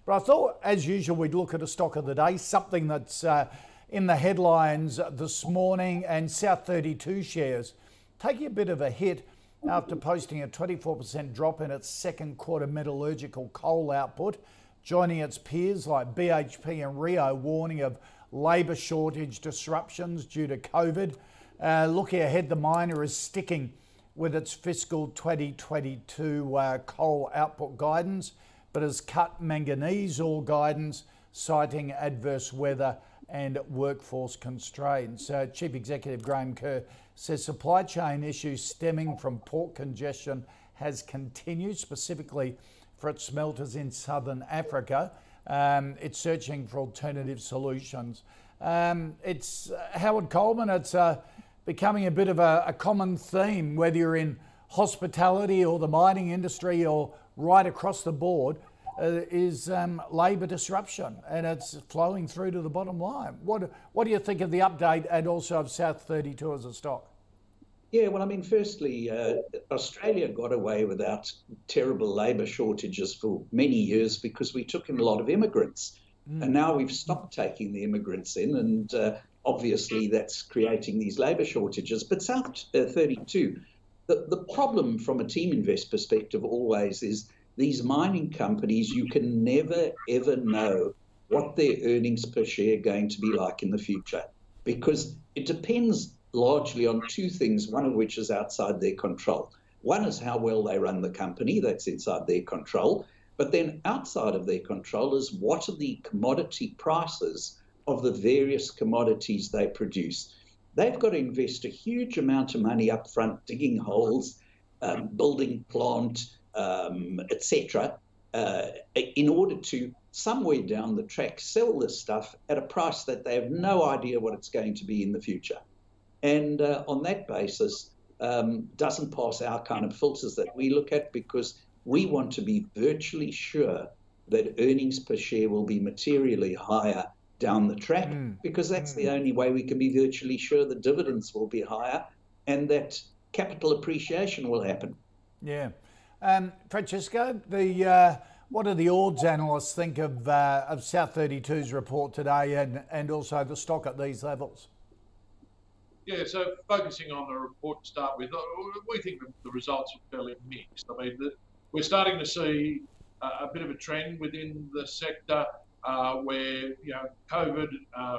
But I thought, as usual, we'd look at a stock of the day, something that's in the headlines this morning, and South32 shares taking a bit of a hit after posting a 24% drop in its second quarter metallurgical coal output, joining its peers like BHP and Rio warning of labour shortage disruptions due to COVID. Looking ahead, the miner is sticking with its fiscal 2022 coal output guidance, but has cut manganese ore guidance, citing adverse weather and workforce constraints. Chief Executive Graham Kerr says supply chain issues stemming from port congestion has continued, specifically for its smelters in southern Africa. It's searching for alternative solutions. It's Howard Coleman. It's becoming a bit of a common theme, whether you're in hospitality or the mining industry or right across the board, is labour disruption, and it's flowing through to the bottom line. What do you think of the update and also of South32 as a stock? Yeah, well, I mean, firstly, Australia got away without terrible labour shortages for many years because we took in a lot of immigrants. And now we've stopped taking the immigrants in, and obviously that's creating these labour shortages. But South32, the problem from a Teaminvest perspective always is these mining companies, you can never, ever know what their earnings per share are going to be like in the future, because it depends largely on two things, one of which is outside their control. One is how well they run the company, that's inside their control. But then outside of their control is what are the commodity prices of the various commodities they produce. They've got to invest a huge amount of money up front, digging holes, building plant, etc., in order to somewhere down the track sell this stuff at a price that they have no idea what it's going to be in the future. And on that basis, doesn't pass our kind of filters that we look at, because we want to be virtually sure that earnings per share will be materially higher down the track, because that's the only way we can be virtually sure the dividends will be higher and that capital appreciation will happen. Yeah. Francesco, what do the odds analysts think of South32's report today and also the stock at these levels? Yeah, so focusing on the report to start with, we think that the results are fairly mixed. I mean, we're starting to see a bit of a trend within the sector where, COVID,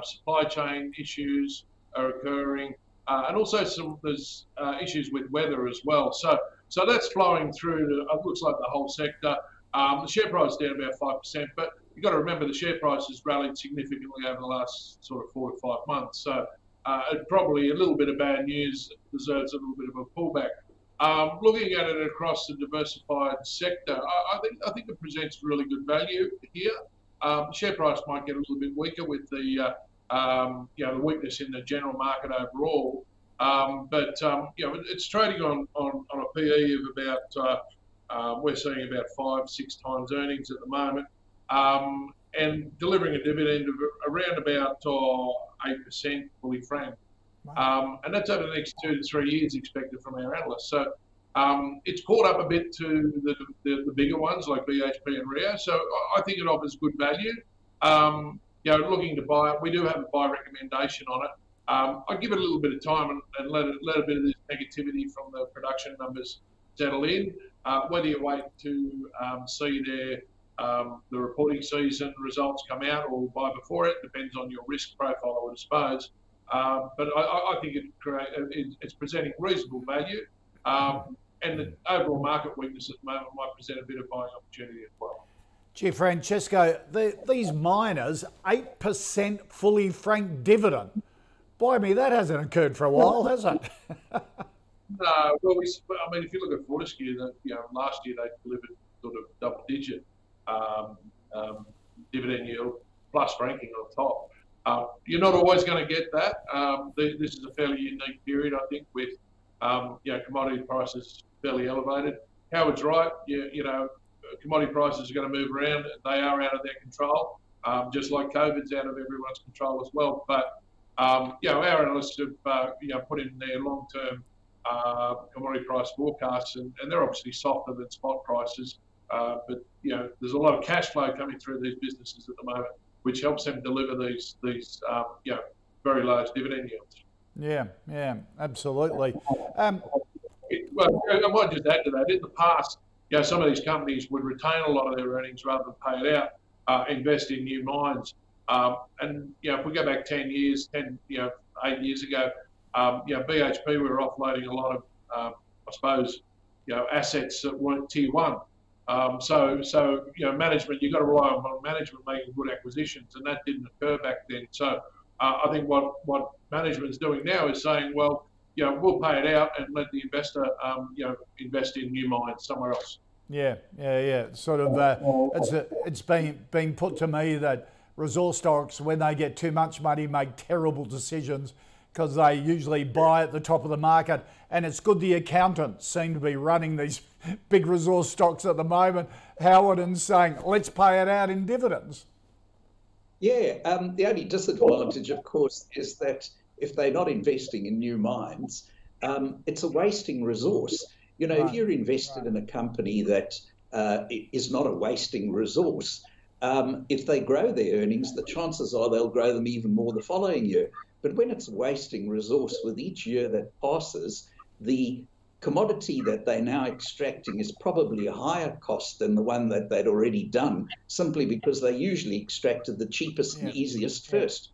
supply chain issues are occurring, and also there's issues with weather as well. So that's flowing through to, it looks like the whole sector. The share price is down about 5%, but you've got to remember the share price has rallied significantly over the last sort of 4 to 5 months. So probably a little bit of bad news deserves a little bit of a pullback. Looking at it across the diversified sector, I think it presents really good value here. The share price might get a little bit weaker with the the weakness in the general market overall, but it's trading on a PE of about we're seeing about 5-6 times earnings at the moment, and delivering a dividend of around about 8% fully franked. And that's over the next 2 to 3 years expected from our analysts. So it's caught up a bit to the bigger ones like BHP and Rio. So I think it offers good value. Looking to buy it, we do have a buy recommendation on it. I'd give it a little bit of time and let a bit of this negativity from the production numbers settle in. Whether you wait to see the reporting season results come out or buy before it depends on your risk profile, I would suppose. But I think it's presenting reasonable value, and the overall market weakness at the moment might present a bit of buying opportunity as well. Gee, Francesco, these miners, 8% fully franked dividend. Boy, I mean, that hasn't occurred for a while, has it? No, well, I mean, if you look at Fortescue, last year they delivered sort of double-digit dividend yield plus franking on top. You're not always going to get that. This is a fairly unique period, I think, with commodity prices fairly elevated. Howard's right. Commodity prices are going to move around. They are out of their control, just like COVID's out of everyone's control as well. But our analysts have put in their long-term commodity price forecasts, and they're obviously softer than spot prices But there's a lot of cash flow coming through these businesses at the moment, which helps them deliver these very large dividend yields. Yeah, absolutely. Well, I might just add to that. In the past, some of these companies would retain a lot of their earnings rather than pay it out, invest in new mines. And if we go back 10 years, 8 years ago, BHP were offloading a lot of, I suppose, assets that weren't tier one. So management, you've got to rely on management making good acquisitions, and that didn't occur back then. So I think what management's doing now is saying, well, we'll pay it out and let the investor, invest in new mines somewhere else. Yeah. Sort of, it's been put to me that resource stocks, when they get too much money, make terrible decisions because they usually buy at the top of the market. And it's good the accountants seem to be running these big resource stocks at the moment, Howard, and saying, let's pay it out in dividends. Yeah, the only disadvantage, of course, is that if they're not investing in new mines, it's a wasting resource. If you're invested in a company that is not a wasting resource, if they grow their earnings, the chances are they'll grow them even more the following year. But when it's a wasting resource, with each year that passes, the commodity that they're now extracting is probably a higher cost than the one that they'd already done, simply because they usually extracted the cheapest and easiest first.